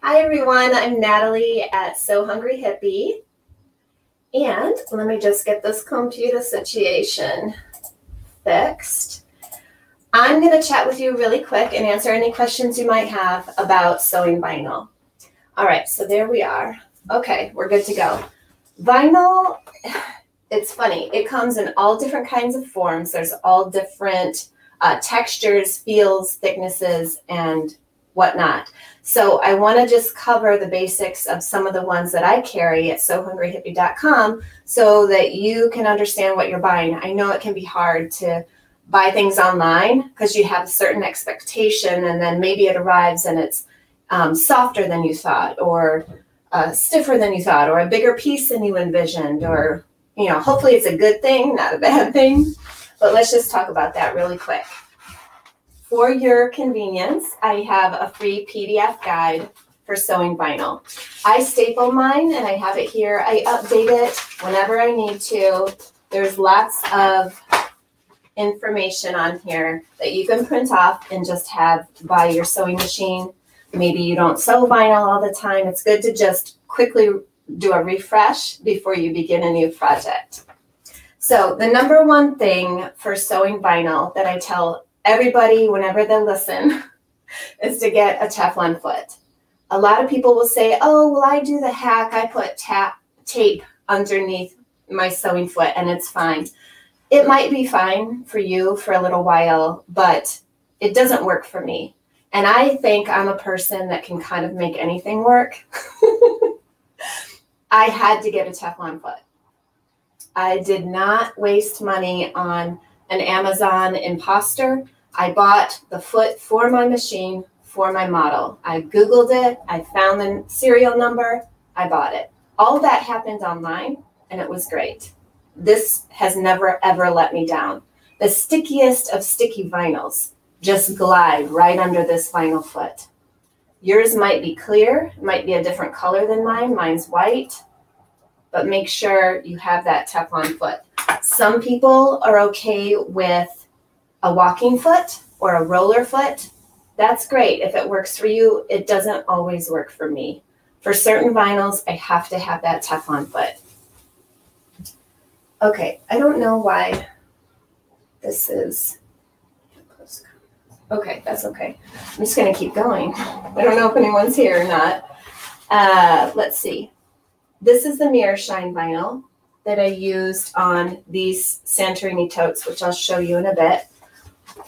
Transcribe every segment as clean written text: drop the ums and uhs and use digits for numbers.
Hi everyone, I'm Natalie at So Hungry Hippie, and let me just get this computer situation fixed. I'm going to chat with you really quick and answer any questions you might have about sewing vinyl. All right, so there we are. Okay, we're good to go. Vinyl, it's funny, it comes in all different kinds of forms. There's all different textures, feels, thicknesses, and whatnot. So I want to just cover the basics of some of the ones that I carry at sohungryhippie.com so that you can understand what you're buying. I know it can be hard to buy things online because you have a certain expectation and then maybe it arrives and it's softer than you thought, or stiffer than you thought, or a bigger piece than you envisioned, or, you know, hopefully it's a good thing, not a bad thing. But let's just talk about that really quick. For your convenience, I have a free PDF guide for sewing vinyl. I staple mine and I have it here. I update it whenever I need to. There's lots of information on here that you can print off and just have by your sewing machine. Maybe you don't sew vinyl all the time. It's good to just quickly do a refresh before you begin a new project. So the number one thing for sewing vinyl that I tell everybody whenever they listen is to get a Teflon foot. A lot of people will say, oh, well, I do the hack. I put tape underneath my sewing foot and it's fine. It might be fine for you for a little while, but it doesn't work for me. And I think I'm a person that can kind of make anything work. I had to get a Teflon foot. I did not waste money on an Amazon imposter. I bought the foot for my machine, for my model. I Googled it. I found the serial number. I bought it. All that happened online, and it was great. This has never, ever let me down. The stickiest of sticky vinyls just glide right under this vinyl foot. Yours might be clear, might be a different color than mine. Mine's white, but make sure you have that Teflon foot. Some people are okay with a walking foot or a roller foot. That's great. If it works for you, it doesn't always work for me. For certain vinyls, I have to have that Teflon foot. Okay, I don't know why this is. Okay, that's okay. I'm just going to keep going. I don't know if anyone's here or not. Let's see. This is the mirrorshine vinyl that I used on these Santorini totes, which I'll show you in a bit.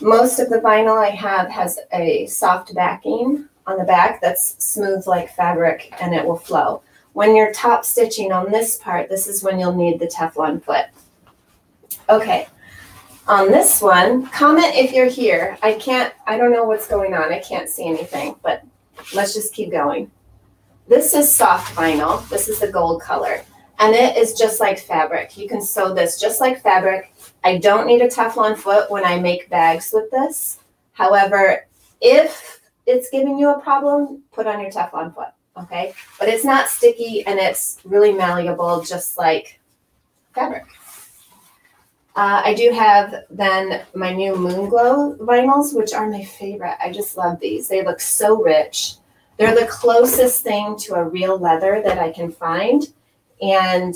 Most of the vinyl I have has a soft backing on the back that's smooth like fabric and it will flow. When you're top stitching on this part, this is when you'll need the Teflon foot. Okay, on this one, comment if you're here. I don't know what's going on. I can't see anything, but let's just keep going. This is soft vinyl. This is the gold color. And it is just like fabric. You can sew this just like fabric. I don't need a Teflon foot when I make bags with this. However, if it's giving you a problem, put on your Teflon foot, okay? But it's not sticky and it's really malleable, just like fabric. I do have then my new Moon Glow vinyls, which are my favorite. I just love these. They look so rich. They're the closest thing to a real leather that I can find. And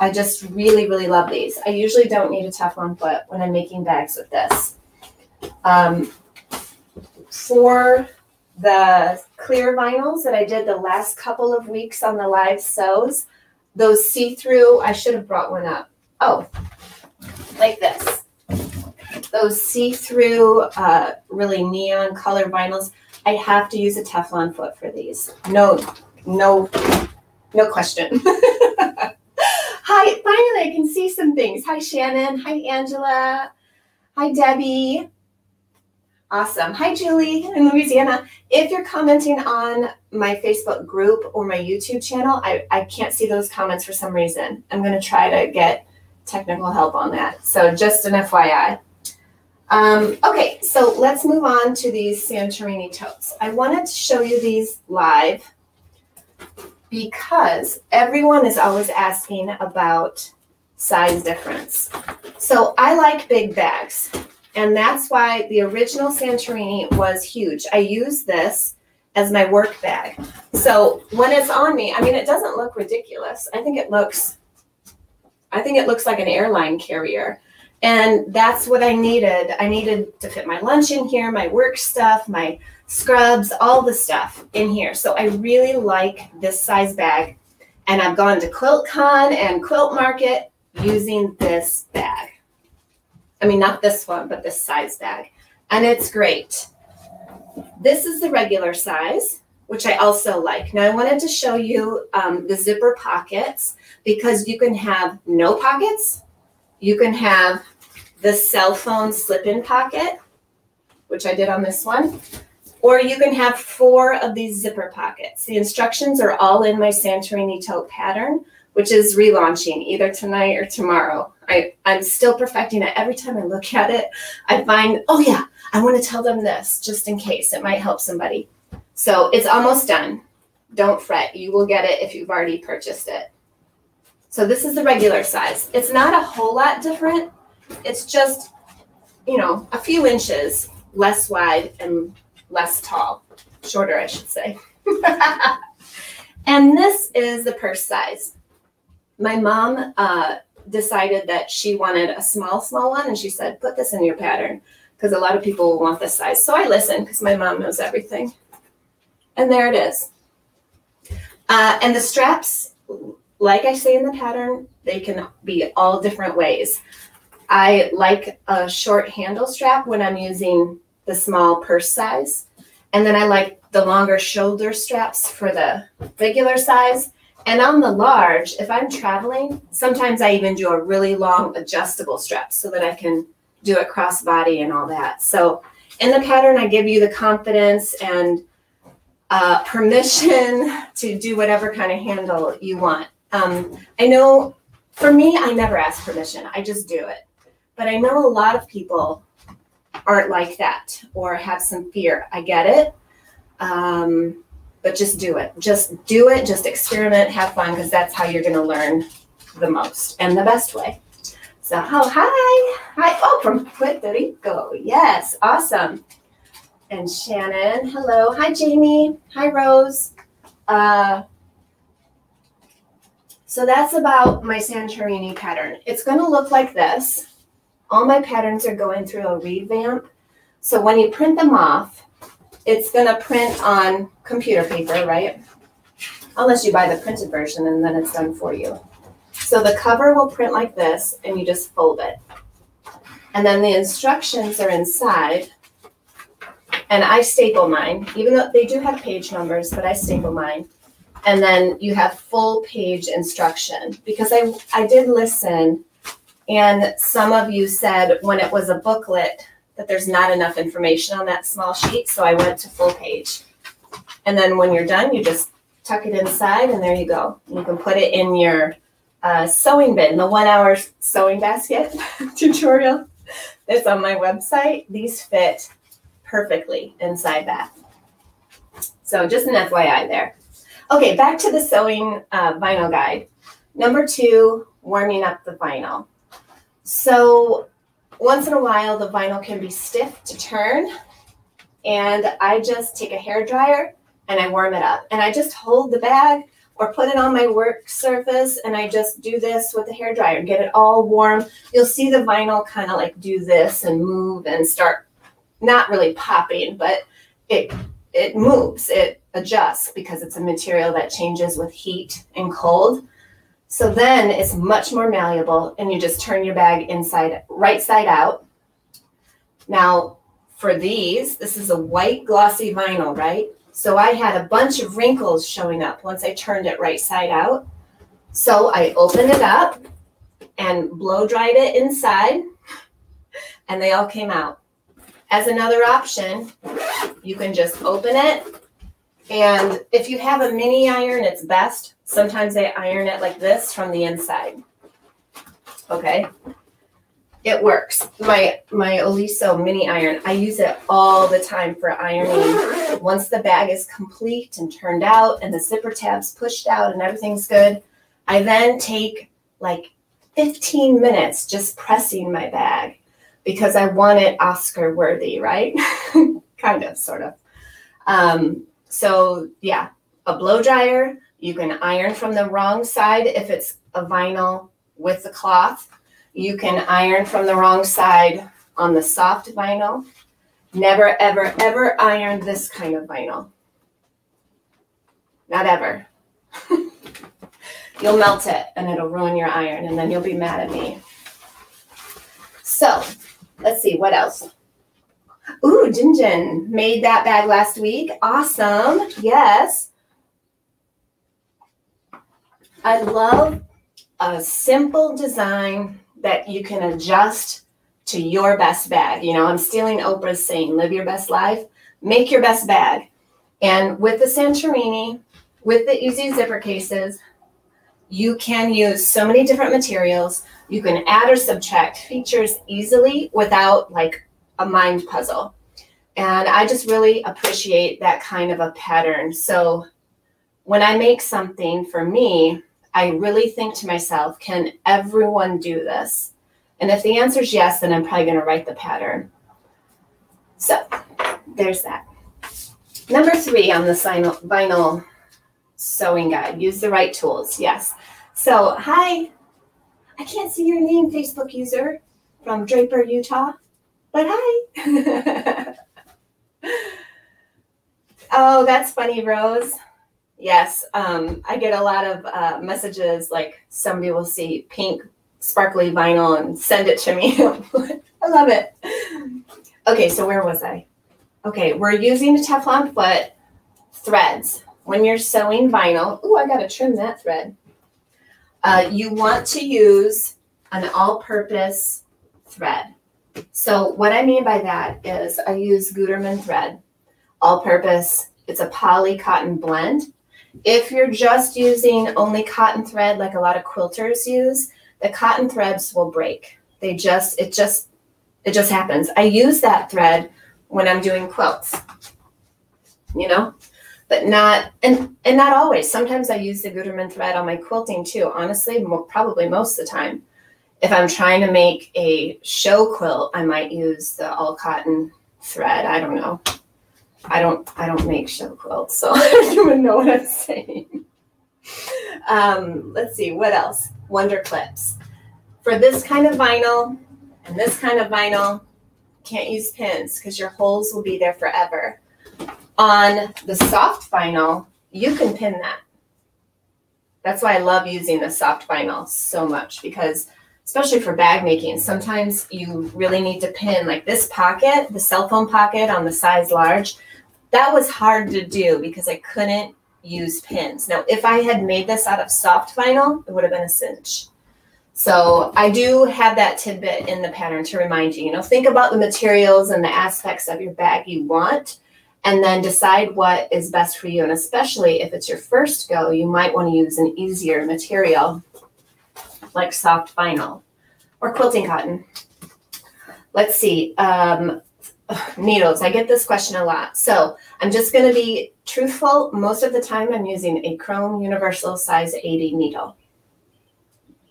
I just really, really love these. I usually don't need a Teflon foot when I'm making bags with this. For the clear vinyls that I did the last couple of weeks on the live sews, those see-through, I should have brought one up. Oh, like this. Those see-through, really neon color vinyls, I have to use a Teflon foot for these. No question. Hi, finally I can see some things. Hi, Shannon. Hi, Angela. Hi, Debbie. Awesome. Hi, Julie in Louisiana. If you're commenting on my Facebook group or my YouTube channel, I can't see those comments for some reason. I'm going to try to get technical help on that. So just an FYI. Okay, so let's move on to these Santorini totes. I wanted to show you these live because everyone is always asking about size difference. So I like big bags, and that's why the original Santorini was huge. I use this as my work bag. So when it's on me, I mean, it doesn't look ridiculous. I think it looks like an airline carrier. And that's what I needed. I needed to fit my lunch in here, my work stuff, my scrubs, all the stuff in here. So I really like this size bag. And I've gone to QuiltCon and Quilt Market using this bag. I mean, not this one, but this size bag. And it's great. This is the regular size, which I also like. Now I wanted to show you the zipper pockets, because you can have no pockets. You can have the cell phone slip-in pocket, which I did on this one, or you can have 4 of these zipper pockets. The instructions are all in my Santorini Tote pattern, which is relaunching either tonight or tomorrow. I'm still perfecting it. Every time I look at it, I find, oh yeah, I want to tell them this just in case. It might help somebody. So it's almost done. Don't fret. You will get it if you've already purchased it. So this is the regular size. It's not a whole lot different. It's just, you know, a few inches less wide and less tall. Shorter, I should say. And this is the purse size. My mom decided that she wanted a small one, and she said, put this in your pattern, because a lot of people will want this size. So I listened, because my mom knows everything. And there it is. And the straps, like I say in the pattern, they can be all different ways. I like a short handle strap when I'm using the small purse size. And then I like the longer shoulder straps for the regular size. And on the large, if I'm traveling, sometimes I even do a really long adjustable strap so that I can do it crossbody and all that. So in the pattern, I give you the confidence and permission to do whatever kind of handle you want. I know for me, I never ask permission. I just do it. But I know a lot of people aren't like that or have some fear. I get it. But just do it. Just do it. Just experiment. Have fun, because that's how you're going to learn the most and the best way. So, oh, hi. Hi. Oh, from Puerto Rico. Yes. Awesome. And Shannon. Hello. Hi, Jamie. Hi, Rose. So that's about my Santorini pattern. It's going to look like this. All my patterns are going through a revamp. So when you print them off, it's going to print on computer paper, right? Unless you buy the printed version, and then it's done for you. So the cover will print like this, and you just fold it. And then the instructions are inside. And I staple mine, even though they do have page numbers, but I staple mine. And then you have full page instruction, because I did listen, and some of you said when it was a booklet that there's not enough information on that small sheet, so I went to full page. And then when you're done, you just tuck it inside, and there you go. You can put it in your sewing bin, the 1-hour sewing basket tutorial that's on my website. These fit perfectly inside that. So just an FYI there. Okay, back to the sewing vinyl guide. Number 2, warming up the vinyl. So once in a while, the vinyl can be stiff to turn, and I just take a hair dryer and I warm it up. And I just hold the bag or put it on my work surface, and I just do this with the hair dryer, get it all warm. You'll see the vinyl kind of like do this and move and start not really popping, but it moves, it adjusts, because it's a material that changes with heat and cold. So then it's much more malleable, and you just turn your bag right side out. Now for these, this is a white glossy vinyl, right? So I had a bunch of wrinkles showing up once I turned it right side out. So I opened it up and blow dried it inside, and they all came out. As another option, you can just open it, and if you have a mini iron, it's best. Sometimes they iron it like this from the inside. Okay, it works. My Oliso mini iron, I use it all the time for ironing. Once the bag is complete and turned out and the zipper tab's pushed out and everything's good, I then take like 15 minutes just pressing my bag, because I want it Oscar worthy, right? Kind of, sort of. So yeah, a blow dryer, you can iron from the wrong side if it's a vinyl with the cloth. You can iron from the wrong side on the soft vinyl. Never, ever, ever iron this kind of vinyl. Not ever. You'll melt it and it'll ruin your iron and then you'll be mad at me. So let's see, what else? Ooh, Jinjin made that bag last week. Awesome. Yes. I love a simple design that you can adjust to your best bag. You know, I'm stealing Oprah's saying, live your best life, make your best bag. And with the Santorini, with the easy zipper cases, you can use so many different materials. You can add or subtract features easily without like a mind puzzle. And I just really appreciate that kind of a pattern. So when I make something for me, I really think to myself, can everyone do this? And if the answer is yes, then I'm probably going to write the pattern. So there's that. Number 3 on the vinyl sewing guide, use the right tools. Yes. So hi, I can't see your name, Facebook user from Draper, Utah, but hi. Oh, that's funny, Rose. Yes, I get a lot of messages like somebody will see pink sparkly vinyl and send it to me. I love it. Okay, so where was I? Okay, we're using a Teflon foot threads. When you're sewing vinyl, ooh, I gotta trim that thread. You want to use an all-purpose thread. So what I mean by that is I use Gutermann thread, all-purpose. It's a poly cotton blend. If you're just using only cotton thread, like a lot of quilters use, the cotton threads will break. It just happens. I use that thread when I'm doing quilts, you know, but not, and not always. Sometimes I use the Gutermann thread on my quilting too. Honestly, probably most of the time. If I'm trying to make a show quilt, I might use the all cotton thread. I don't know. I don't make show quilts, so I don't even know what I'm saying. Let's see, what else? Wonder clips. For this kind of vinyl and this kind of vinyl, can't use pins because your holes will be there forever. On the soft vinyl, you can pin that. That's why I love using the soft vinyl so much, because especially for bag making, sometimes you really need to pin like this pocket, the cell phone pocket on the size large. That was hard to do because I couldn't use pins. Now, if I had made this out of soft vinyl, it would have been a cinch. So I do have that tidbit in the pattern to remind you, you know, think about the materials and the aspects of your bag you want, and then decide what is best for you. And especially if it's your first go, you might want to use an easier material like soft vinyl or quilting cotton. Let's see, needles. I get this question a lot. So I'm just going to be truthful. Most of the time I'm using a Chrome Universal size 80 needle,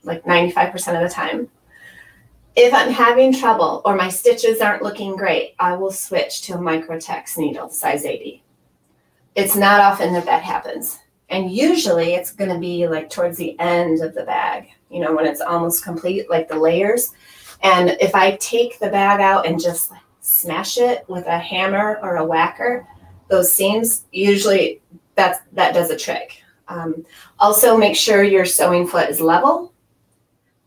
like 95% of the time. If I'm having trouble or my stitches aren't looking great, I will switch to a Microtex needle, size 80. It's not often that that happens. And usually it's going to be like towards the end of the bag, you know, when it's almost complete, like the layers. And if I take the bag out and just smash it with a hammer or a whacker, those seams, usually that does a trick. Also, make sure your sewing foot is level.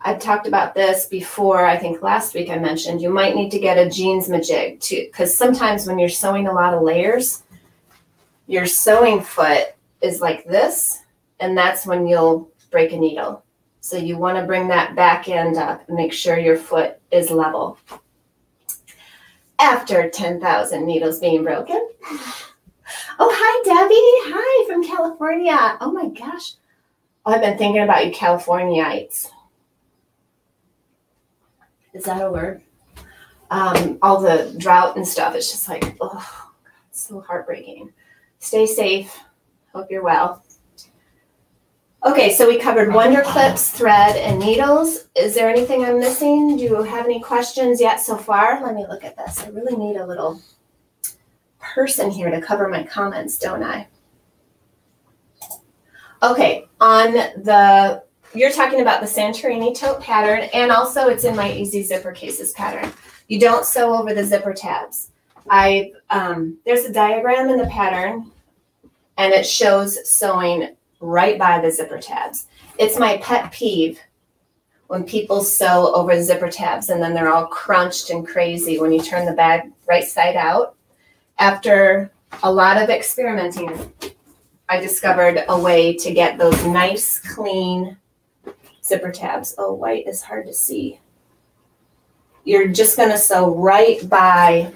I've talked about this before. I think last week I mentioned you might need to get a jeans majig too, because sometimes when you're sewing a lot of layers, your sewing foot is like this, and that's when you'll break a needle. So you want to bring that back end up and make sure your foot is level. After 10,000 needles being broken. Oh, hi, Debbie. Hi, from California. Oh, my gosh. Oh, I've been thinking about you Californiites. Is that a word? All the drought and stuff. It's just like, oh, God, it's so heartbreaking. Stay safe. Hope you're well. Okay, so we covered wonder clips, thread, and needles. Is there anything I'm missing? Do you have any questions yet so far? Let me look at this. I really need a little person here to cover my comments, don't I? Okay, you're talking about the Santorini Tote pattern, and also it's in my Easy Zipper Cases pattern. You don't sew over the zipper tabs. There's a diagram in the pattern, and it shows sewing right by the zipper tabs. It's my pet peeve when people sew over the zipper tabs and then they're all crunched and crazy when you turn the bag right side out. After a lot of experimenting, I discovered a way to get those nice, clean zipper tabs. Oh, white is hard to see. You're just going to sew right by,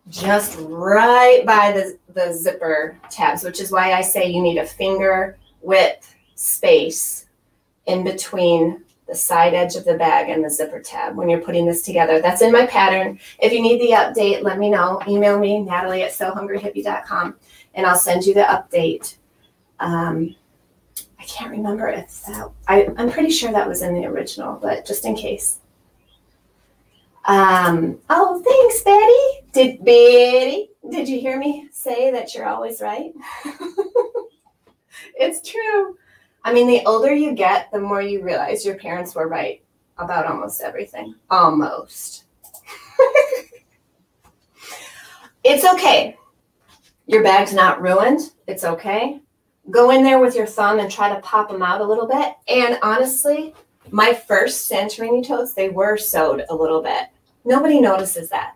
just right by the zipper tabs, which is why I say you need a finger width space in between the side edge of the bag and the zipper tab when you're putting this together. That's in my pattern. If you need the update, let me know. Email me, Natalie@SewHungryHippie.com, and I'll send you the update. I can't remember if that, I'm pretty sure that was in the original, but just in case. Oh, thanks, Betty. Did you hear me say that you're always right? It's true. I mean, the older you get, the more you realize your parents were right about almost everything. Almost. It's okay. Your bag's not ruined. It's okay. Go in there with your thumb and try to pop them out a little bit. And honestly, my first Santorini totes, they were sewed a little bit. Nobody notices that.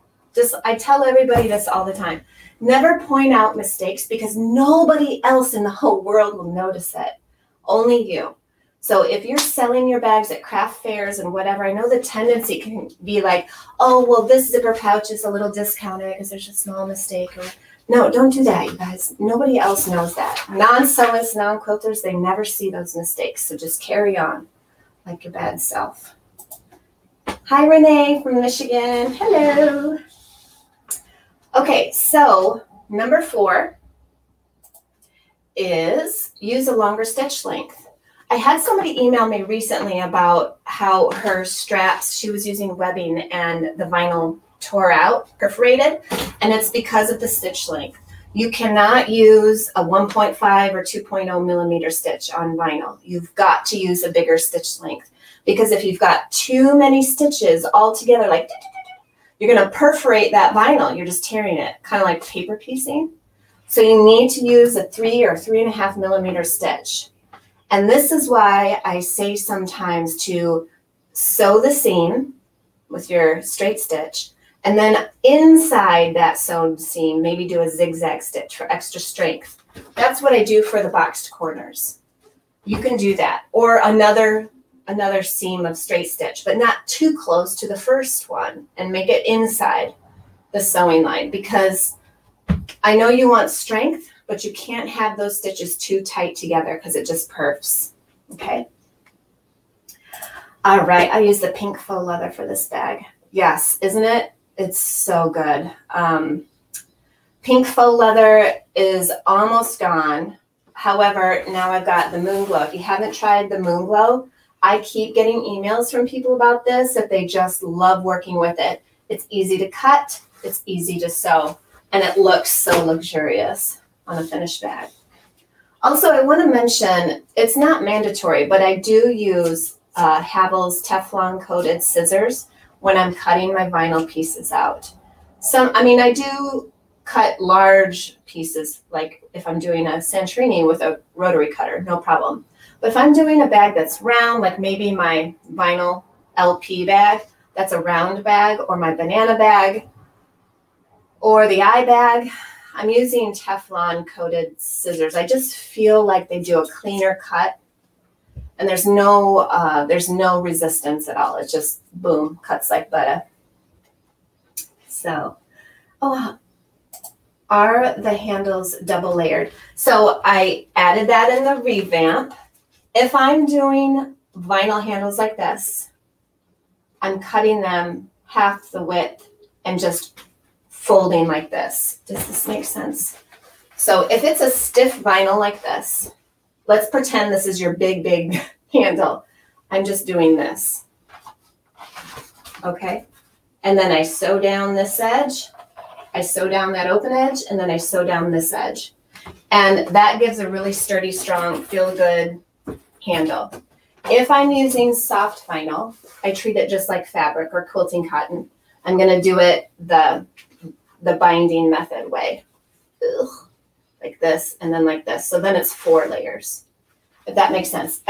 I tell everybody this all the time. Never point out mistakes because nobody else in the whole world will notice it. Only you. So if you're selling your bags at craft fairs and whatever, I know the tendency can be like, oh, well, this zipper pouch is a little discounted because there's a small mistake. Or no, don't do that, you guys. Nobody else knows that. Non-sewists, non-quilters, they never see those mistakes. So just carry on like your bad self. Hi, Renee from Michigan. Hello. Okay, so number 4 is use a longer stitch length. I had somebody email me recently about how her straps, she was using webbing and the vinyl tore out, perforated, and it's because of the stitch length. You cannot use a 1.5 or 2.0 millimeter stitch on vinyl. You've got to use a bigger stitch length because if you've got too many stitches all together, like you're going to perforate that vinyl. You're just tearing it, kind of like paper piecing. So you need to use a 3 or 3.5 millimeter stitch. And this is why I say sometimes to sew the seam with your straight stitch, and then inside that sewn seam, maybe do a zigzag stitch for extra strength. That's what I do for the boxed corners. You can do that. Or another seam of straight stitch, but not too close to the first one, and make it inside the sewing line, because I know you want strength, but you can't have those stitches too tight together because it just perfs. Okay. All right. I use the pink faux leather for this bag. Yes, isn't it? It's so good. Pink faux leather is almost gone. However, now I've got the Moon Glow. If you haven't tried the Moon Glow, I keep getting emails from people about this, that they just love working with it. It's easy to cut. It's easy to sew. And it looks so luxurious on a finished bag. Also, I want to mention, it's not mandatory, but I do use Havel's Teflon coated scissors when I'm cutting my vinyl pieces out. I do cut large pieces, like if I'm doing a Santorini with a rotary cutter, no problem. But if I'm doing a bag that's round, like maybe my vinyl LP bag, that's a round bag, or my banana bag, or the eye bag, I'm using Teflon coated scissors. I just feel like they do a cleaner cut, and there's no resistance at all. It just boom, cuts like butter. So, are the handles double layered? So I added that in the revamp. If I'm doing vinyl handles like this, I'm cutting them half the width and just folding like this. Does this make sense? So if it's a stiff vinyl like this, let's pretend this is your big, big handle. I'm just doing this. Okay. And then I sew down this edge I sew down that open edge, and then I sew down this edge. And that gives a really sturdy, strong, feel-good handle. If I'm using soft vinyl, I treat it just like fabric or quilting cotton. I'm going to do it the binding method way. Ugh. Like this, and then like this. So then it's 4 layers, if that makes sense.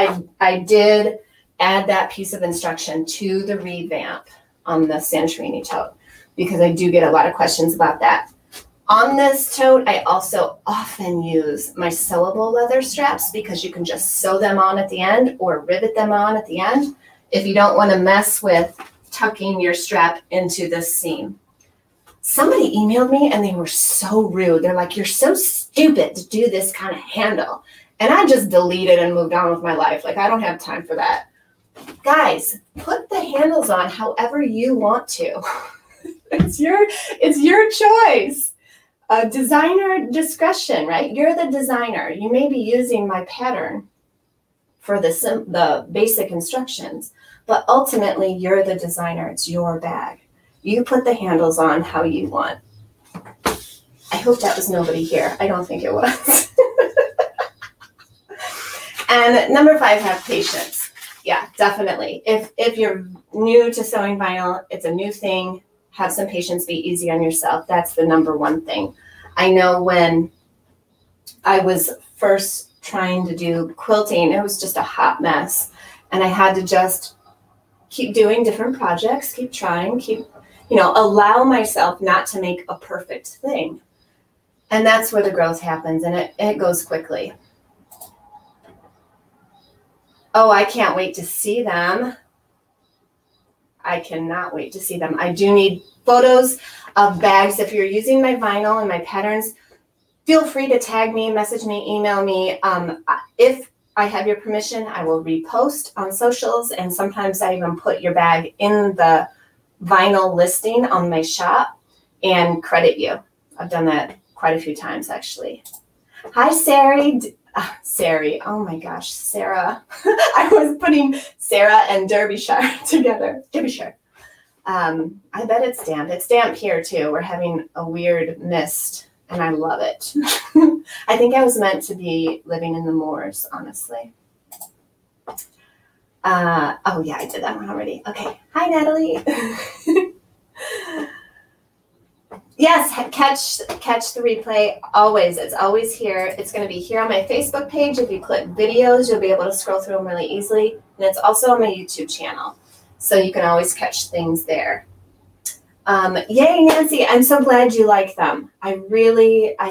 I did add that piece of instruction to the revamp on the Santorini tote because I do get a lot of questions about that. On this tote, I also often use my sewable leather straps because you can just sew them on at the end or rivet them on at the end if you don't want to mess with tucking your strap into this seam. Somebody emailed me and they were so rude. They're like, you're so stupid to do this kind of handle. And I just deleted and moved on with my life. Like, I don't have time for that. Guys, put the handles on however you want to. It's your choice. Designer discretion, right? You're the designer. You may be using my pattern for the basic instructions, but ultimately you're the designer. It's your bag. You put the handles on how you want. I hope that was nobody here. I don't think it was. And number 5, have patience. Yeah, definitely. If you're new to sewing vinyl, it's a new thing. Have some patience, be easy on yourself. That's the number 1 thing. I know when I was first trying to do quilting, it was just a hot mess. And I had to just keep doing different projects, keep trying, allow myself not to make a perfect thing. And that's where the growth happens, and it goes quickly. Oh, I can't wait to see them. I cannot wait to see them. I do need photos of bags. If you're using my vinyl and my patterns, feel free to tag me, message me, email me. If I have your permission, I will repost on socials, and sometimes I even put your bag in the vinyl listing on my shop and credit you. I've done that quite a few times, actually. Hi, Sari. Sari. Oh my gosh, Sarah. I was putting Sarah and Derbyshire together. Derbyshire. I bet it's damp. It's damp here too. We're having a weird mist, and I love it. I think I was meant to be living in the moors, honestly. Oh yeah, I did that one already. Okay. Hi, Natalie. Yes, catch the replay always. It's always here. It's going to be here on my Facebook page. If you click videos, you'll be able to scroll through them really easily. And it's also on my YouTube channel. So you can always catch things there. Yay, Nancy. I'm so glad you like them. I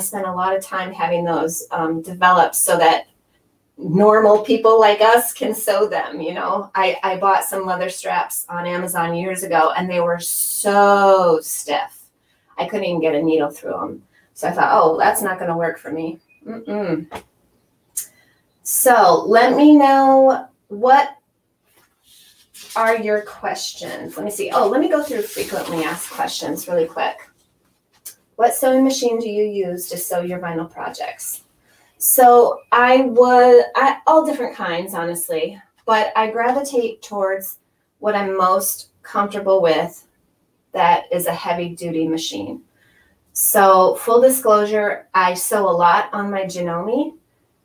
spent a lot of time having those developed so that normal people like us can sew them. I bought some leather straps on Amazon years ago, and they were so stiff. I couldn't even get a needle through them. So I thought, oh, that's not going to work for me. So let me know, what are your questions? Let me see. Oh, let me go through frequently asked questions really quick. What sewing machine do you use to sew your vinyl projects? So all different kinds, honestly, but I gravitate towards what I'm most comfortable with. That is a heavy duty machine. So full disclosure, I sew a lot on my Janome.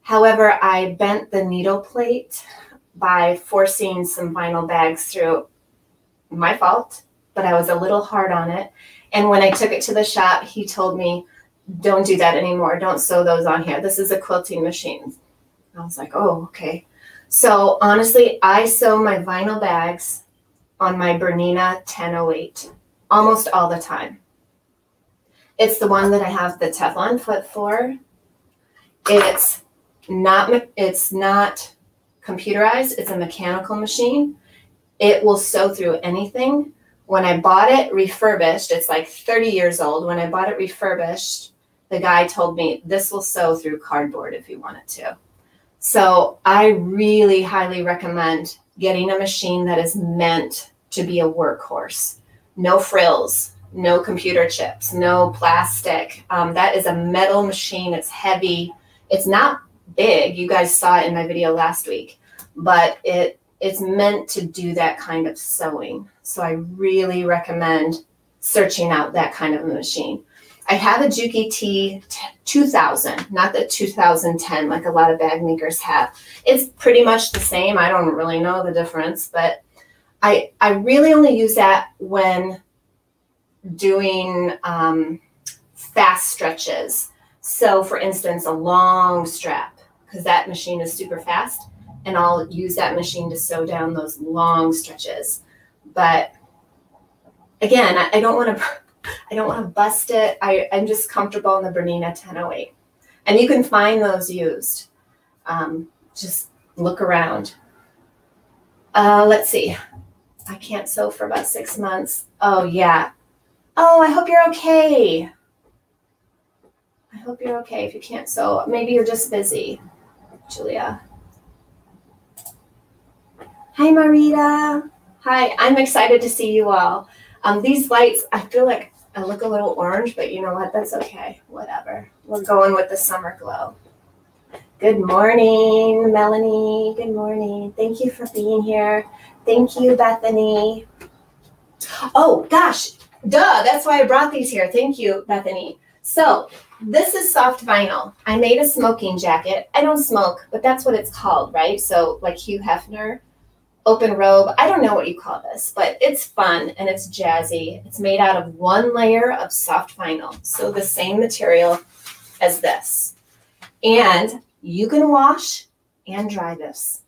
However, I bent the needle plate by forcing some vinyl bags through. My fault, but I was a little hard on it. And when I took it to the shop, he told me, don't do that anymore. Don't sew those on here. This is a quilting machine. I was like, oh, okay. So honestly, I sew my vinyl bags on my Bernina 1008. Almost all the time. It's the one that I have the Teflon foot for. It's not computerized. It's a mechanical machine. It will sew through anything. When I bought it refurbished, it's like 30 years old. When I bought it refurbished, the guy told me this will sew through cardboard if you want it to. So I really highly recommend getting a machine that is meant to be a workhorse. No frills, no computer chips, no plastic. That is a metal machine. It's heavy. It's not big. You guys saw it in my video last week, but it's meant to do that kind of sewing. So I really recommend searching out that kind of a machine. I have a Juki T 2000, not the 2010 like a lot of bag makers have. It's pretty much the same. I don't really know the difference, but I really only use that when doing fast stretches. So for instance, a long strap, because that machine is super fast, and I'll use that machine to sew down those long stretches. But again, I don't want to bust it. I'm just comfortable in the Bernina 1008. And you can find those used. Just look around. Let's see. I can't sew for about 6 months. Oh, yeah. Oh, I hope you're okay. I hope you're okay if you can't sew. Maybe you're just busy, Julia. Hi, Marita. Hi, I'm excited to see you all. These lights, I feel like I look a little orange, but you know what? That's okay. Whatever. We're going with the summer glow. Good morning, Melanie. Good morning. Thank you for being here. Thank you, Bethany. Oh, gosh. Duh. That's why I brought these here. Thank you, Bethany. So this is soft vinyl. I made a smoking jacket. I don't smoke, but that's what it's called, right? So like Hugh Hefner, open robe. I don't know what you call this, but it's fun and it's jazzy. It's made out of 1 layer of soft vinyl. So the same material as this. And you can wash and dry this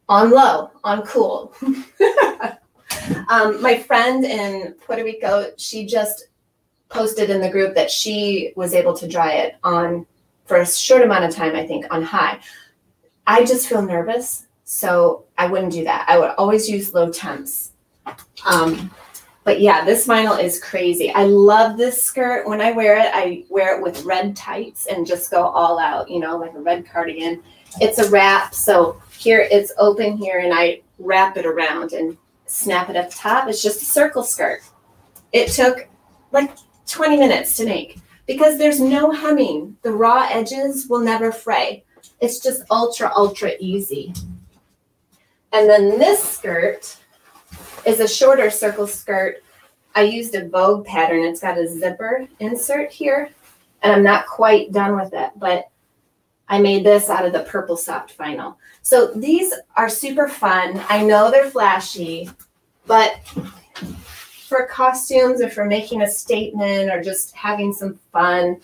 on low, on cool. My friend in Puerto Rico, she just posted in the group that she was able to dry it on, for a short amount of time, I think, on high. I just feel nervous, so I wouldn't do that. I would always use low temps. But yeah, this vinyl is crazy. I love this skirt. When I wear it with red tights and just go all out, you know, like a red cardigan. It's a wrap, so here it's open here, and I wrap it around and snap it at the top. It's just a circle skirt. It took like 20 minutes to make because there's no hemming. The raw edges will never fray. It's just ultra, ultra easy. And then this skirt is a shorter circle skirt. I used a Vogue pattern. It's got a zipper insert here, and I'm not quite done with it, but I made this out of the purple soft vinyl. So these are super fun. I know they're flashy, but for costumes or for making a statement or just having some fun,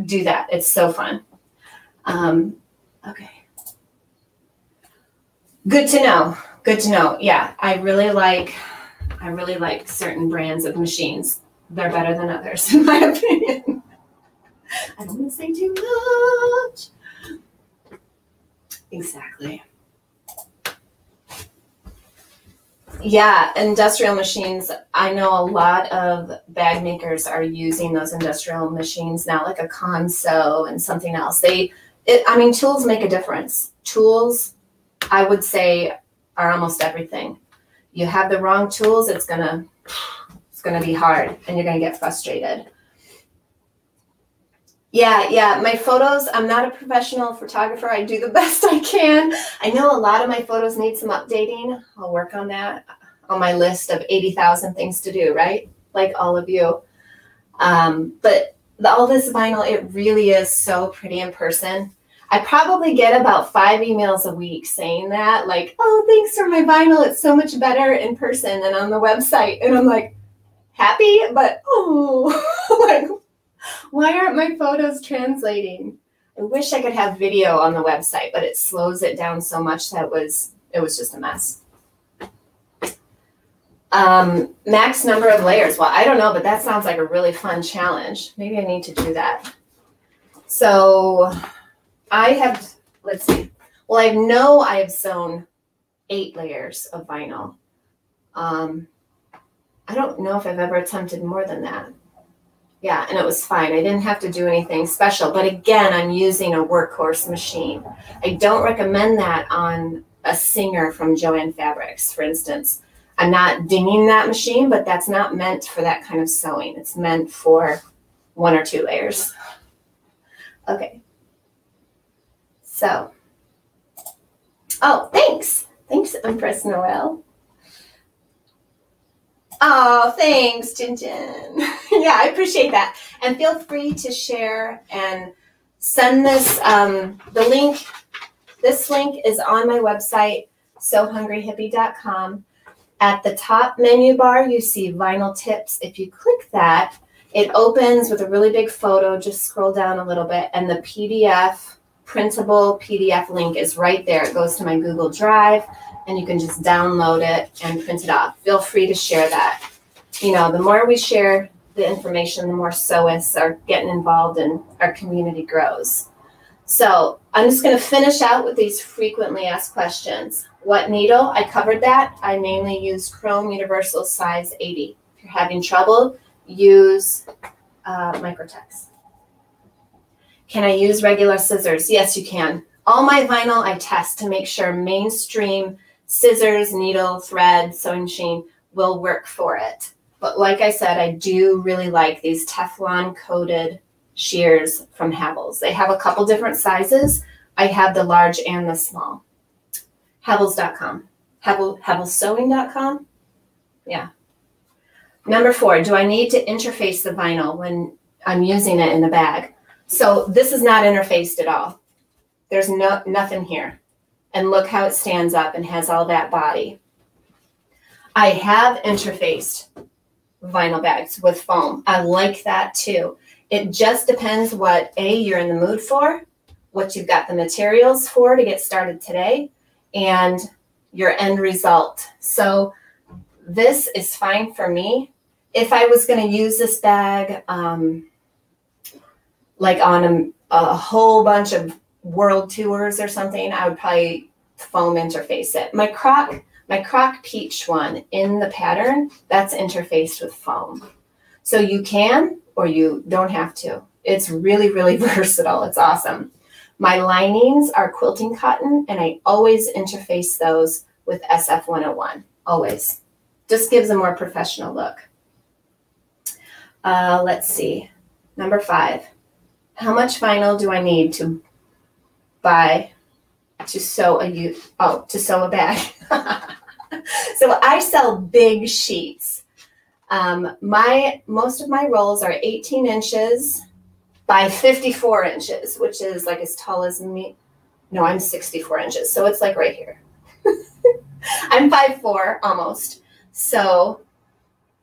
do that. It's so fun. Okay. Good to know. Good to know. Yeah, I really like certain brands of machines. They're better than others, in my opinion. I don't want to say too much. Exactly. Yeah, industrial machines. I know a lot of bag makers are using those industrial machines now, like a Consew and something else. I mean, tools make a difference. Tools, I would say, are almost everything. You have the wrong tools, it's gonna be hard, and you're gonna get frustrated. Yeah, my photos, I'm not a professional photographer. I do the best I can. I know a lot of my photos need some updating. I'll work on that on my list of 80,000 things to do, right? Like all of you. But all this vinyl, it really is so pretty in person. I probably get about 5 emails a week saying that, like, oh, thanks for my vinyl. It's so much better in person than on the website. And I'm like, happy, but oh, like, why aren't my photos translating? I wish I could have video on the website, but it slows it down so much that it was just a mess. Max number of layers. Well, I don't know, but that sounds like a really fun challenge. Maybe I need to do that. So I have, let's see. Well, I know I have sewn 8 layers of vinyl. I don't know if I've ever attempted more than that. Yeah, and it was fine. I didn't have to do anything special. But again, I'm using a workhorse machine. I don't recommend that on a Singer from Joann Fabrics, for instance. I'm not dinging that machine, but that's not meant for that kind of sewing. It's meant for 1 or 2 layers. Okay. So, oh, thanks. Thanks, Empress Noel. Oh, thanks, Jin Jin. Yeah, I appreciate that. And feel free to share and send this, the link. This link is on my website, sohungryhippie.com. At the top menu bar, you see vinyl tips. If you click that, it opens with a really big photo. Just scroll down a little bit, and the PDF, printable PDF link is right there. It goes to my Google Drive, and you can just download it and print it off. Feel free to share that. You know, the more we share the information, the more sewists are getting involved and our community grows. So I'm just going to finish out with these frequently asked questions. What needle? I covered that. I mainly use Chrome Universal size 80. If you're having trouble, use Microtex. Can I use regular scissors? Yes, you can. All my vinyl I test to make sure mainstream scissors, needle, thread, sewing machine will work for it. But like I said, I do really like these Teflon coated shears from Havells. They have a couple different sizes. I have the large and the small. Havells.com. Havellssewing.com? Yeah. Number 4, do I need to interface the vinyl when I'm using it in the bag? So this is not interfaced at all. There's nothing here. And look how it stands up and has all that body. I have interfaced vinyl bags with foam. I like that too. It just depends what you're in the mood for, what you've got the materials for to get started today, and your end result. So this is fine for me. If I was going to use this bag like on a whole bunch of world tours or something, I would probably foam interface it. My Croc Peach one in the pattern, that's interfaced with foam. So you can, or you don't have to. It's really, really versatile. It's awesome. My linings are quilting cotton, and I always interface those with SF101, always. Just gives a more professional look. Let's see. Number 5. How much vinyl do I need to buy to sew a bag? So I sell big sheets. Most of my rolls are 18 inches by 54 inches, which is like as tall as me. No, I'm 64 inches. So it's like right here. I'm 5'4", almost. So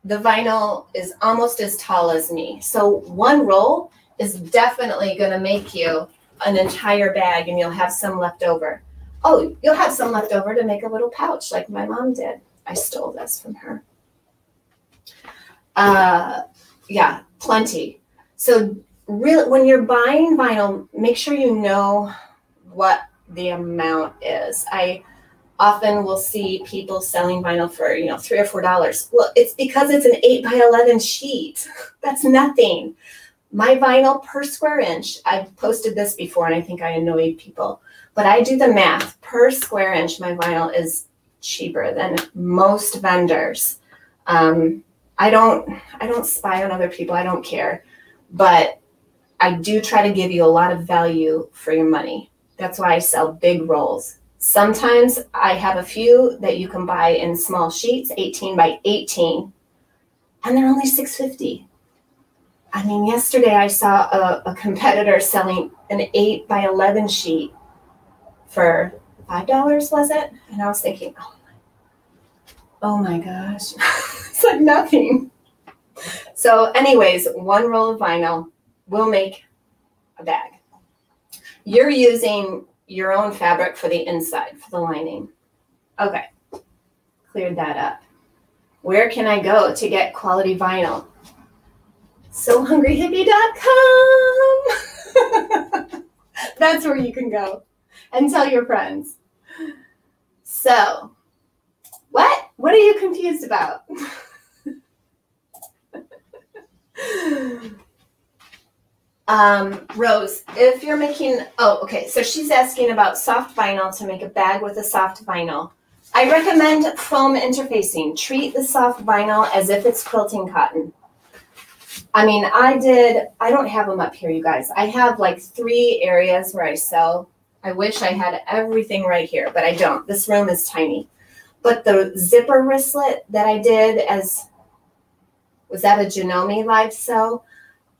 the vinyl is almost as tall as me. So one roll is definitely going to make you an entire bag, and you'll have some left over. Oh, you'll have some left over to make a little pouch like my mom did. I stole this from her. Yeah, plenty. So really, when you're buying vinyl, make sure you know what the amount is. I often will see people selling vinyl for, $3 or $4. Well, it's because it's an 8 by 11 sheet. That's nothing. My vinyl per square inch, I've posted this before and I think I annoyed people, but I do the math. Per square inch, my vinyl is cheaper than most vendors. I don't spy on other people. I don't care. But I do try to give you a lot of value for your money. That's why I sell big rolls. Sometimes I have a few that you can buy in small sheets, 18 by 18, and they're only $6.50. I mean, yesterday I saw a competitor selling an 8 by 11 sheet for $5, was it? And I was thinking, oh my gosh, it's like nothing. So anyways, one roll of vinyl will make a bag. You're using your own fabric for the inside, for the lining. Okay, cleared that up. Where can I go to get quality vinyl? SoHungryHippie.com. That's where you can go and tell your friends. So, what? What are you confused about? Rose, if you're making, okay, so she's asking about soft vinyl to make a bag with a soft vinyl. I recommend foam interfacing. Treat the soft vinyl as if it's quilting cotton. I mean, I don't have them up here, you guys. I have like 3 areas where I sew. I wish I had everything right here, but I don't. This room is tiny. But the zipper wristlet that I did as was that a Janome live sew?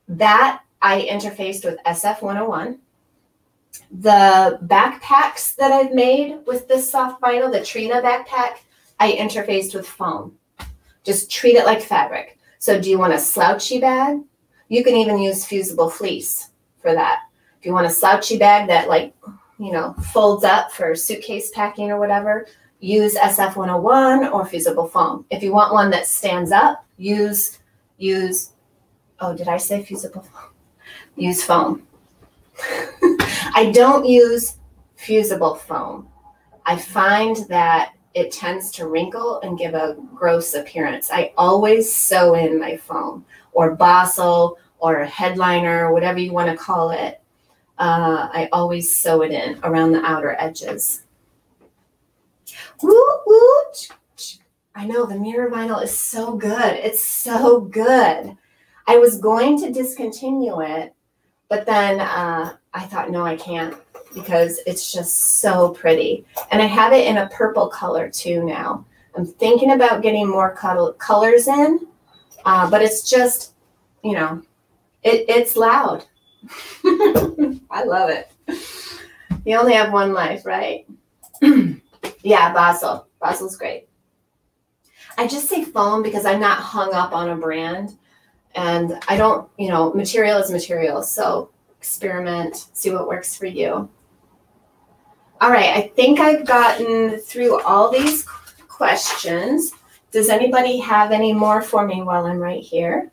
That I interfaced with SF101. The backpacks that I've made with this soft vinyl, the Trina backpack, I interfaced with foam. Just treat it like fabric. So do you want a slouchy bag? You can even use fusible fleece for that. If you want a slouchy bag that, like, you know, folds up for suitcase packing or whatever, use SF101 or fusible foam. If you want one that stands up, use, oh, did I say fusible foam? Use foam. I don't use fusible foam. I find that it tends to wrinkle and give a gross appearance. I always sew in my foam or Bossel or a headliner, whatever you want to call it. I always sew it in around the outer edges. Woo, woo. I know the mirror vinyl is so good. It's so good. I was going to discontinue it, but then I thought, no, I can't, because it's just so pretty. And I have it in a purple color too now. I'm thinking about getting more colors in, but it's just, you know, it's loud. I love it. You only have one life, right? Yeah, Bossel. Bossel's great. I just say foam because I'm not hung up on a brand. And I don't, you know, material is material. So experiment, see what works for you. All right, I think I've gotten through all these questions. Does anybody have any more for me while I'm right here?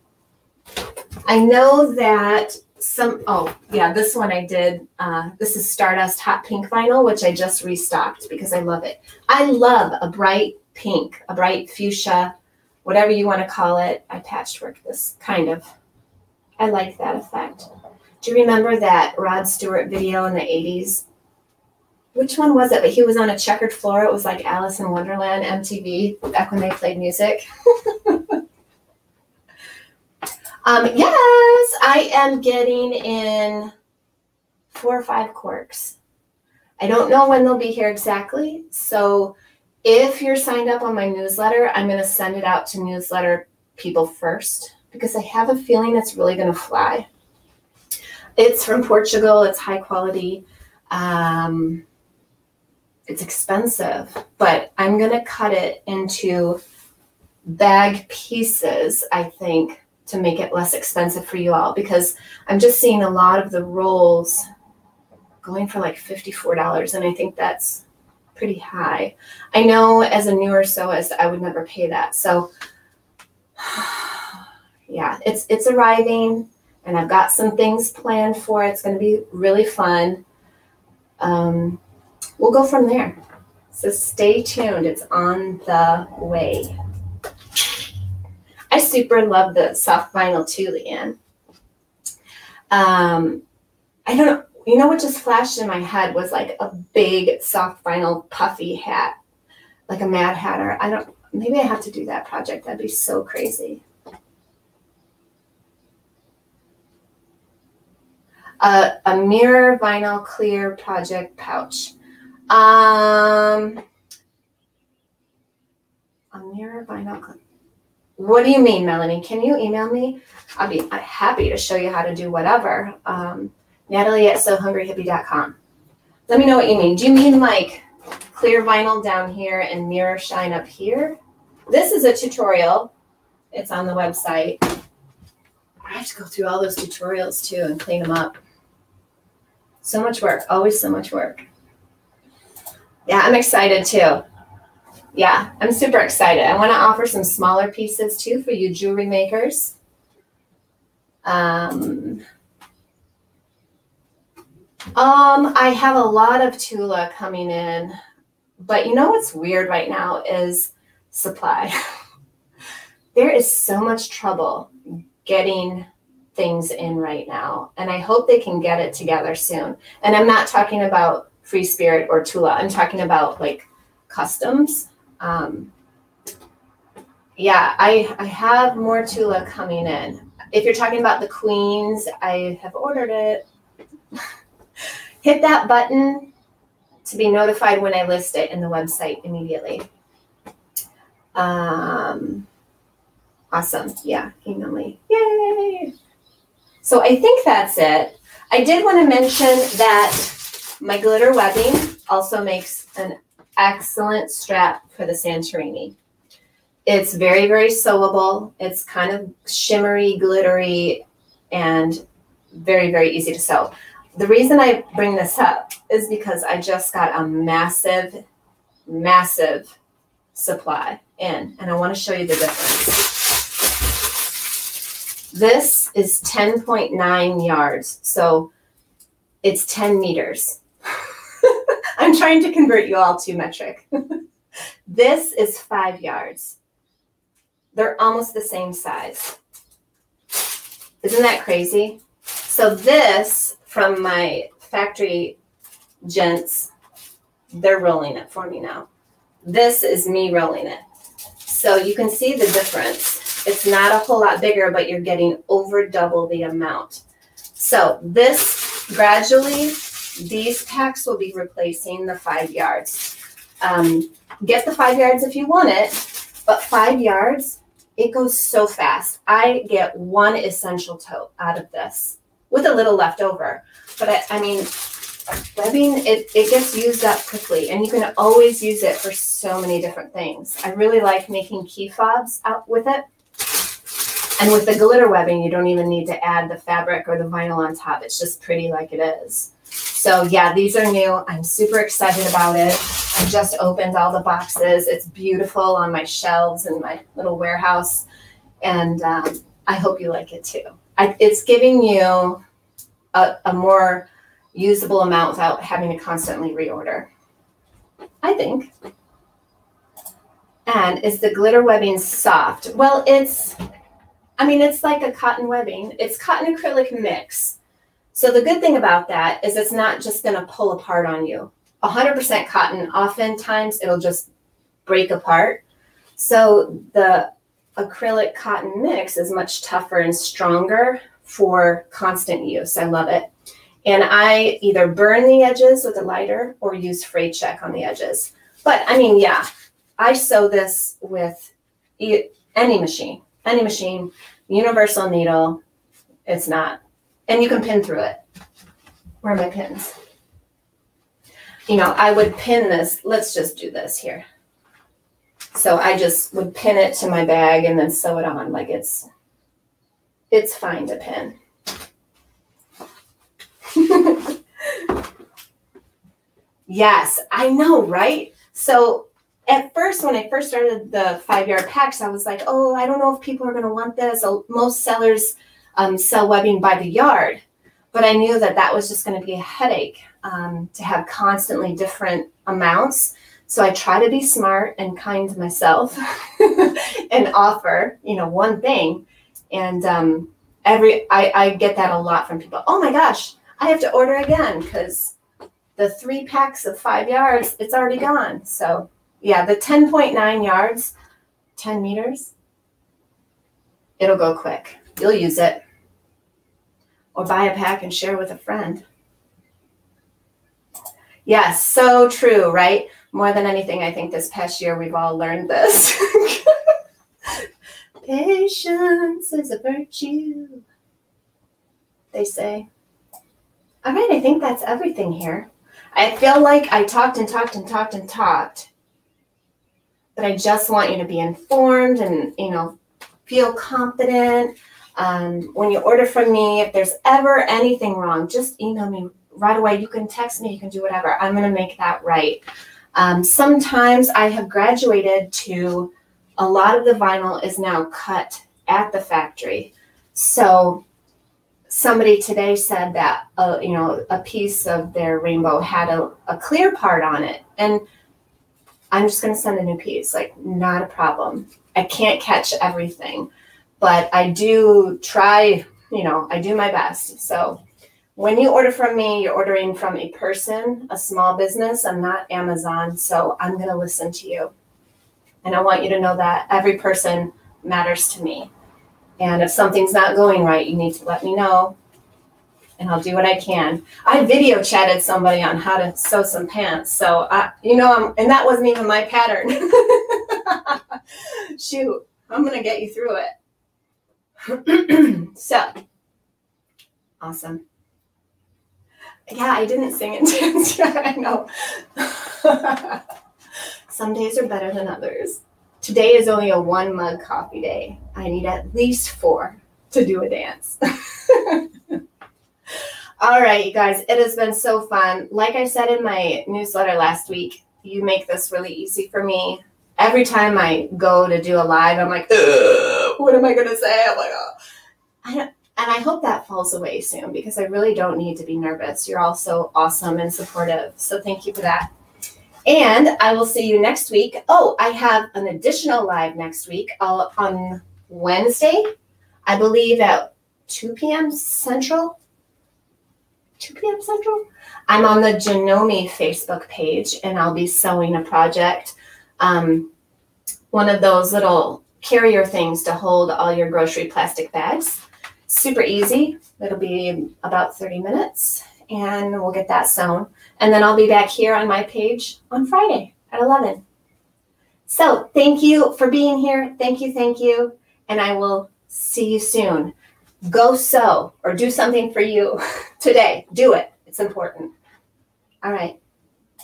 I know that oh yeah, this one I did. This is Stardust Hot Pink Vinyl, which I just restocked because I love it. I love a bright pink, a bright fuchsia, whatever you want to call it. I patchwork this kind of. I like that effect. Do you remember that Rod Stewart video in the 80s? Which one was it? But he was on a checkered floor. It was like Alice in Wonderland, MTV, back when they played music. Yes, I am getting in 4 or 5 corks. I don't know when they'll be here exactly. So if you're signed up on my newsletter, I'm going to send it out to newsletter people first because I have a feeling it's really going to fly. It's from Portugal. It's high quality. It's expensive, but I'm going to cut it into bag pieces, I think, to make it less expensive for you all, because I'm just seeing a lot of the rolls going for like $54, and I think that's pretty high. I know as a newer sewist, I would never pay that. So yeah, it's arriving, and I've got some things planned for it. It's going to be really fun. We'll go from there. So stay tuned. It's on the way. I super love the soft vinyl too, Leigh-Anne. I don't know. You know what just flashed in my head was like a big soft vinyl puffy hat, like a Mad Hatter. Maybe I have to do that project. That'd be so crazy. A mirror vinyl clear project pouch. A mirror vinyl. What do you mean, Melanie? Can you email me? I'll be happy to show you how to do whatever. Natalie@sohungryhippie.com. Let me know what you mean. Do you mean like clear vinyl down here and mirror shine up here? This is a tutorial. It's on the website. I have to go through all those tutorials too and clean them up. So much work. Always so much work. Yeah, I'm excited too. Yeah, I'm super excited. I want to offer some smaller pieces too for you jewelry makers. I have a lot of Tula coming in, but you know what's weird right now is supply. There is so much trouble getting things in right now, and I hope they can get it together soon. And I'm not talking about Free Spirit or Tula. I'm talking about like customs. Yeah, I have more Tula coming in. If you're talking about the Queens, I have ordered it. Hit that button to be notified when I list it in the website immediately. All Awesome. Yeah, email me. Yay! So I think that's it. I did want to mention that my glitter webbing also makes an excellent strap for the Santorini. It's very, very sewable. It's kind of shimmery, glittery, and very, very easy to sew. The reason I bring this up is because I just got a massive, massive supply in, and I want to show you the difference. This is 10.9 yards, so it's 10 meters. I'm trying to convert you all to metric. This is 5 yards. They're almost the same size. Isn't that crazy? So this, from my factory gents, they're rolling it for me now. This is me rolling it. So you can see the difference. It's not a whole lot bigger, but you're getting over double the amount. So this, gradually, these packs will be replacing the 5 yards. Get the 5 yards if you want it, but 5 yards, it goes so fast. I get one essential tote out of this with a little left over. But I mean, webbing, it gets used up quickly, and you can always use it for so many different things. I really like making key fobs out with it. And with the glitter webbing, you don't even need to add the fabric or the vinyl on top. It's just pretty like it is. So yeah, these are new. I'm super excited about it. I just opened all the boxes. It's beautiful on my shelves in my little warehouse. And I hope you like it too. It's giving you a more usable amount without having to constantly reorder, I think. And is the glitter webbing soft? Well, it's like a cotton webbing. It's cotton acrylic mix. So the good thing about that is it's not just going to pull apart on you. 100% cotton, oftentimes it'll just break apart. So the acrylic cotton mix is much tougher and stronger for constant use. I love it. And I either burn the edges with a lighter or use fray check on the edges. But I mean, yeah, I sew this with any machine, universal needle. It's not. And you can pin through it. Where are my pins? You know, I would pin this. Let's just do this here. So I just would pin it to my bag and then sew it on. Like it's fine to pin. Yes, I know, right? So at first, when I first started the 5 yard packs, I was like, oh, I don't know if people are going to want this. Most sellers sell webbing by the yard, but I knew that that was just going to be a headache to have constantly different amounts. So I try to be smart and kind to myself and offer, you know, one thing. And I get that a lot from people. Oh my gosh, I have to order again because the 3 packs of 5 yards, it's already gone. So yeah, the 10.9 yards, 10 meters, it'll go quick. You'll use it. Or buy a pack and share with a friend. Yes, so true, right? More than anything, I think this past year we've all learned this. Patience is a virtue, they say. All right, I think that's everything here. I feel like I talked and talked and talked and talked, but I just want you to be informed and, you know, feel confident. When you order from me, if there's ever anything wrong, just email me right away. You can text me, you can do whatever. I'm going to make that right. Sometimes I have graduated to a lot of the vinyl is now cut at the factory. So somebody today said that, you know, a piece of their rainbow had a clear part on it. And I'm just going to send a new piece, like not a problem. I can't catch everything, but I do try, you know, I do my best. So when you order from me, you're ordering from a person, a small business. I'm not Amazon, so I'm going to listen to you. And I want you to know that every person matters to me. And if something's not going right, you need to let me know, and I'll do what I can. I video chatted somebody on how to sew some pants. So, you know, and that wasn't even my pattern. Shoot, I'm going to get you through it. So, awesome. Yeah, I didn't sing and dance yet, I know. Some days are better than others. Today is only a 1 mug coffee day. I need at least 4 to do a dance. All right, you guys, it has been so fun. Like I said in my newsletter last week, you make this really easy for me. Every time I go to do a live, I'm like, what am I going to say? I'm like, oh. And I hope that falls away soon because I really don't need to be nervous. You're all so awesome and supportive. So thank you for that. And I will see you next week. Oh, I have an additional live next week on Wednesday, I believe at 2 p.m. Central. 2 p.m. Central. I'm on the Janome Facebook page, and I'll be sewing a project. One of those little carrier things to hold all your grocery plastic bags. Super easy. It'll be about 30 minutes, and we'll get that sewn. And then I'll be back here on my page on Friday at 11. So thank you for being here. Thank you. And I will see you soon. Go sew or do something for you today. Do it. It's important. All right.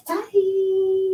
Bye.